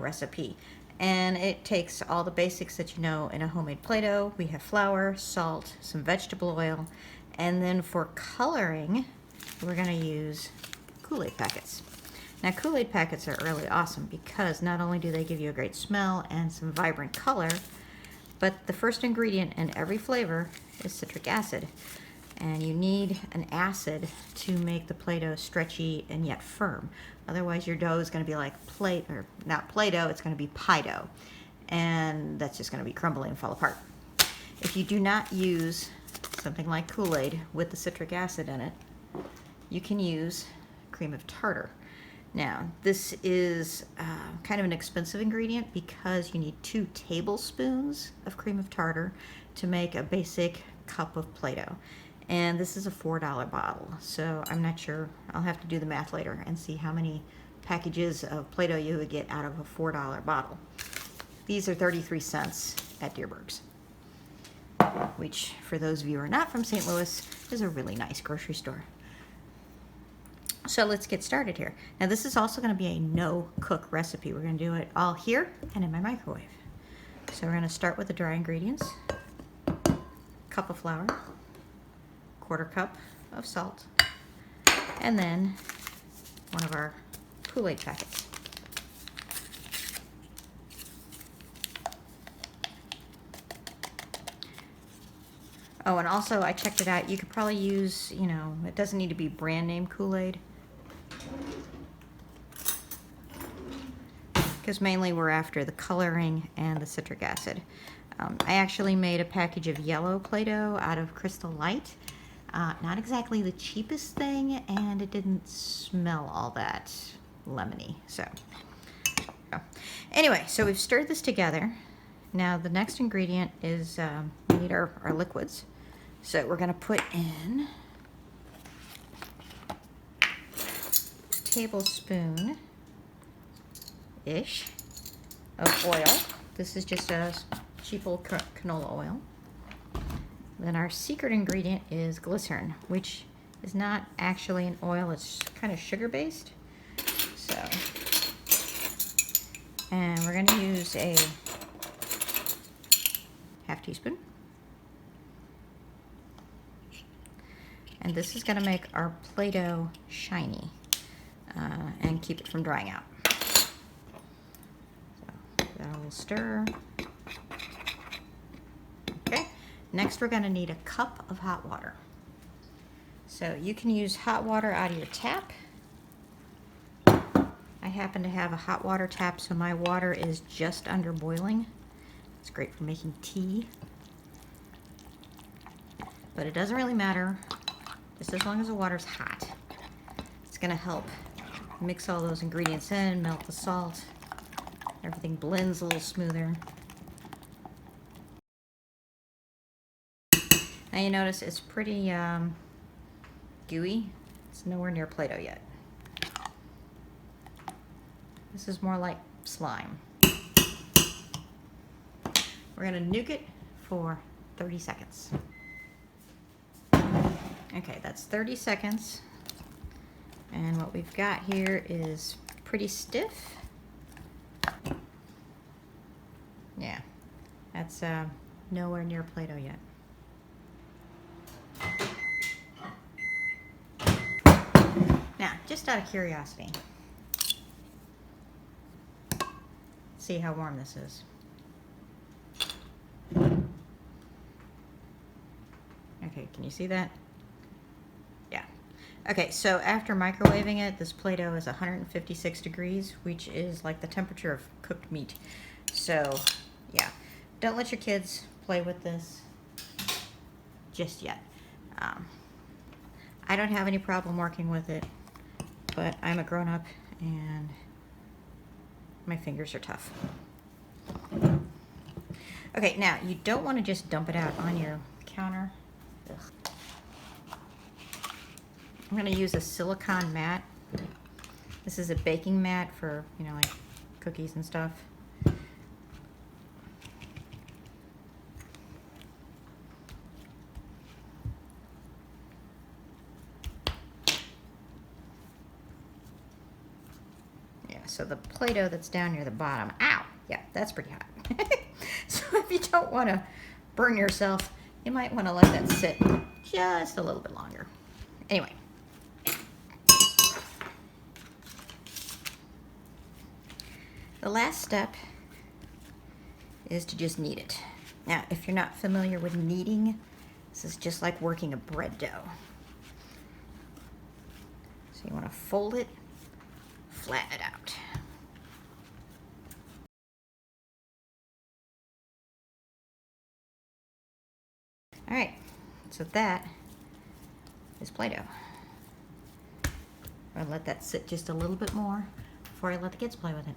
recipe. And it takes all the basics that you know in a homemade Play-Doh. We have flour, salt, some vegetable oil, and then for coloring, we're gonna use Kool Aid packets. Now Kool Aid packets are really awesome because not only do they give you a great smell and some vibrant color, but the first ingredient in every flavor is citric acid. And you need an acid to make the Play-Doh stretchy and yet firm. Otherwise your dough is going to be like not Play-Doh, it's going to be pie dough. And that's just going to be crumbly and fall apart. If you do not use something like Kool Aid with the citric acid in it, you can use cream of tartar. Now, this is kind of an expensive ingredient because you need 2 tablespoons of cream of tartar to make a basic cup of Play-Doh. And this is a $4 bottle, so I'm not sure. I'll have to do the math later and see how many packages of Play-Doh you would get out of a $4 bottle. These are 33 cents at Dearborg's, which for those of you who are not from St. Louis is a really nice grocery store. So let's get started here. Now this is also going to be a no-cook recipe. We're going to do it all here and in my microwave. So we're going to start with the dry ingredients. Cup of flour, 1/4 cup of salt, and then one of our Kool Aid packets. Oh, and also I checked it out. You could probably use, it doesn't need to be brand name Kool Aid, because mainly we're after the coloring and the citric acid. I actually made a package of yellow Play-Doh out of Crystal Light. Not exactly the cheapest thing, and it didn't smell all that lemony. So, anyway, so we've stirred this together. Now the next ingredient is we need our liquids. So we're going to put in a tablespoon-ish of oil. This is just a cheap old canola oil. Then our secret ingredient is glycerin, which is not actually an oil, it's kind of sugar-based. So, and we're going to use a 1/2 teaspoon. And this is going to make our Play-Doh shiny and keep it from drying out. So, that will stir. Next, we're going to need a cup of hot water. So you can use hot water out of your tap. I happen to have a hot water tap, so my water is just under boiling. It's great for making tea. But it doesn't really matter, just as long as the water's hot. It's going to help mix all those ingredients in, melt the salt. Everything blends a little smoother. Now you notice it's pretty gooey. It's nowhere near Play-Doh yet. This is more like slime. We're going to nuke it for 30 seconds. Okay, that's 30 seconds. And what we've got here is pretty stiff. Yeah, that's nowhere near Play-Doh yet. Now, just out of curiosity, see how warm this is. Okay, can you see that? Yeah. Okay, so after microwaving it, this Play-Doh is 156 degrees, which is like the temperature of cooked meat. So, yeah, don't let your kids play with this just yet. I don't have any problem working with it, but I'm a grown-up and my fingers are tough. Okay, now you don't want to just dump it out on your counter. Ugh. I'm going to use a silicone mat. This is a baking mat for, like cookies and stuff. so the Play-Doh that's down near the bottom, ow, yeah, that's pretty hot. So if you don't want to burn yourself, you might want to let that sit just a little bit longer. Anyway. The last step is to just knead it. Now, if you're not familiar with kneading, this is just like working a bread dough. So you want to fold it, flatten it out. All right, so that is Play-Doh. I'm gonna let that sit just a little bit more before I let the kids play with it.